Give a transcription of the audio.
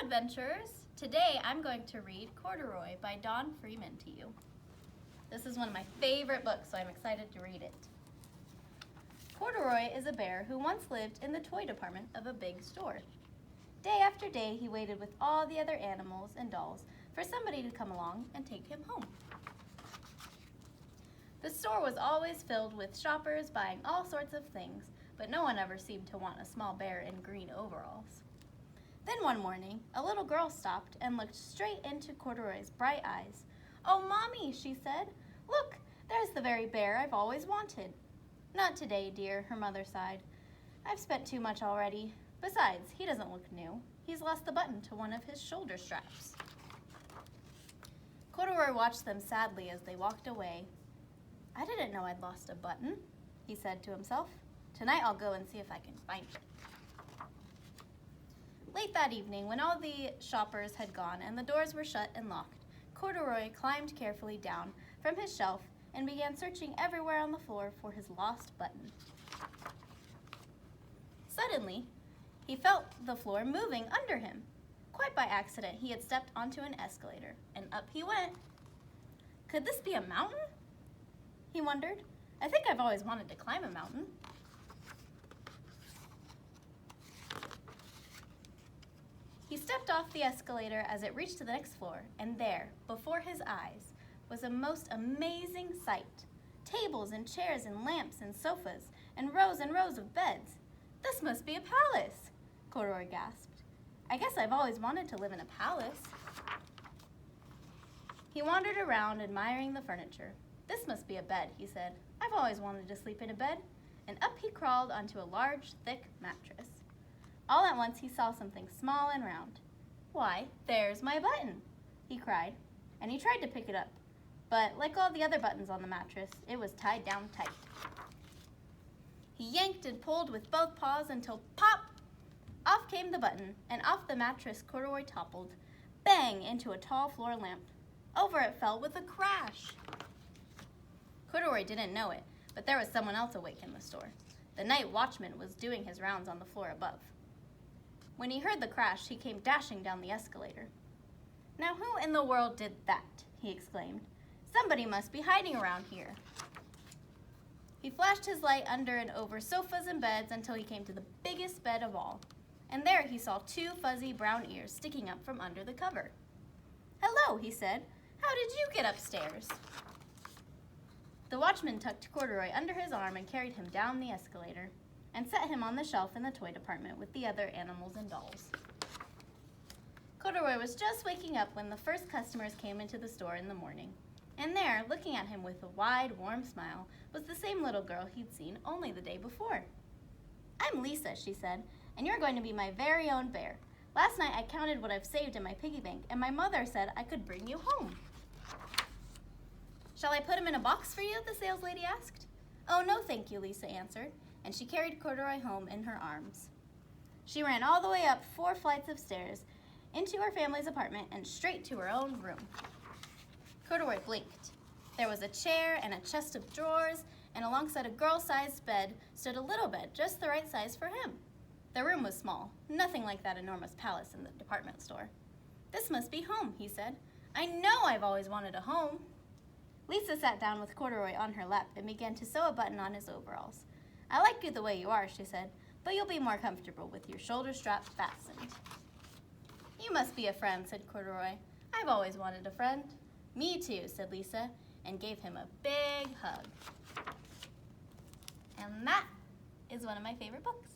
adventurers! Today I'm going to read Corduroy by Don Freeman to you. This is one of my favorite books, so I'm excited to read it. Corduroy is a bear who once lived in the toy department of a big store. Day after day he waited with all the other animals and dolls for somebody to come along and take him home. The store was always filled with shoppers buying all sorts of things, but no one ever seemed to want a small bear in green overalls. Then one morning, a little girl stopped and looked straight into Corduroy's bright eyes. "Oh, Mommy," she said, "look, there's the very bear I've always wanted." "Not today, dear," her mother sighed. "I've spent too much already. Besides, he doesn't look new. He's lost the button to one of his shoulder straps." Corduroy watched them sadly as they walked away. "I didn't know I'd lost a button," he said to himself. "Tonight I'll go and see if I can find it." Late that evening, when all the shoppers had gone and the doors were shut and locked, Corduroy climbed carefully down from his shelf and began searching everywhere on the floor for his lost button. Suddenly, he felt the floor moving under him. Quite by accident, he had stepped onto an escalator, and up he went. Could this be a mountain? He wondered. I think I've always wanted to climb a mountain. He stepped off the escalator as it reached to the next floor, and there, before his eyes, was a most amazing sight. Tables and chairs and lamps and sofas and rows of beds. "This must be a palace," Corduroy gasped. "I guess I've always wanted to live in a palace." He wandered around admiring the furniture. "This must be a bed," he said. "I've always wanted to sleep in a bed." And up he crawled onto a large, thick mattress. All at once he saw something small and round. "Why, there's my button," he cried, and he tried to pick it up. But like all the other buttons on the mattress, it was tied down tight. He yanked and pulled with both paws until pop! Off came the button, and off the mattress Corduroy toppled, bang, into a tall floor lamp. Over it fell with a crash. Corduroy didn't know it, but there was someone else awake in the store. The night watchman was doing his rounds on the floor above. When he heard the crash, he came dashing down the escalator. "Now who in the world did that?" he exclaimed. "Somebody must be hiding around here." He flashed his light under and over sofas and beds until he came to the biggest bed of all. And there he saw two fuzzy brown ears sticking up from under the cover. "Hello," he said. "How did you get upstairs?" The watchman tucked Corduroy under his arm and carried him down the escalator and set him on the shelf in the toy department with the other animals and dolls. Corduroy was just waking up when the first customers came into the store in the morning. And there, looking at him with a wide, warm smile, was the same little girl he'd seen only the day before. "I'm Lisa," she said, "and you're going to be my very own bear. Last night I counted what I've saved in my piggy bank, and my mother said I could bring you home." "Shall I put him in a box for you?" the saleslady asked. "Oh, no, thank you," Lisa answered, and she carried Corduroy home in her arms. She ran all the way up 4 flights of stairs, into her family's apartment, and straight to her own room. Corduroy blinked. There was a chair and a chest of drawers, and alongside a girl-sized bed stood a little bed just the right size for him. The room was small, nothing like that enormous palace in the department store. "This must be home," he said. "I know I've always wanted a home." Lisa sat down with Corduroy on her lap and began to sew a button on his overalls. "I like you the way you are," she said, "but you'll be more comfortable with your shoulder strap fastened." "You must be a friend," said Corduroy. "I've always wanted a friend." "Me too," said Lisa, and gave him a big hug. And that is one of my favorite books.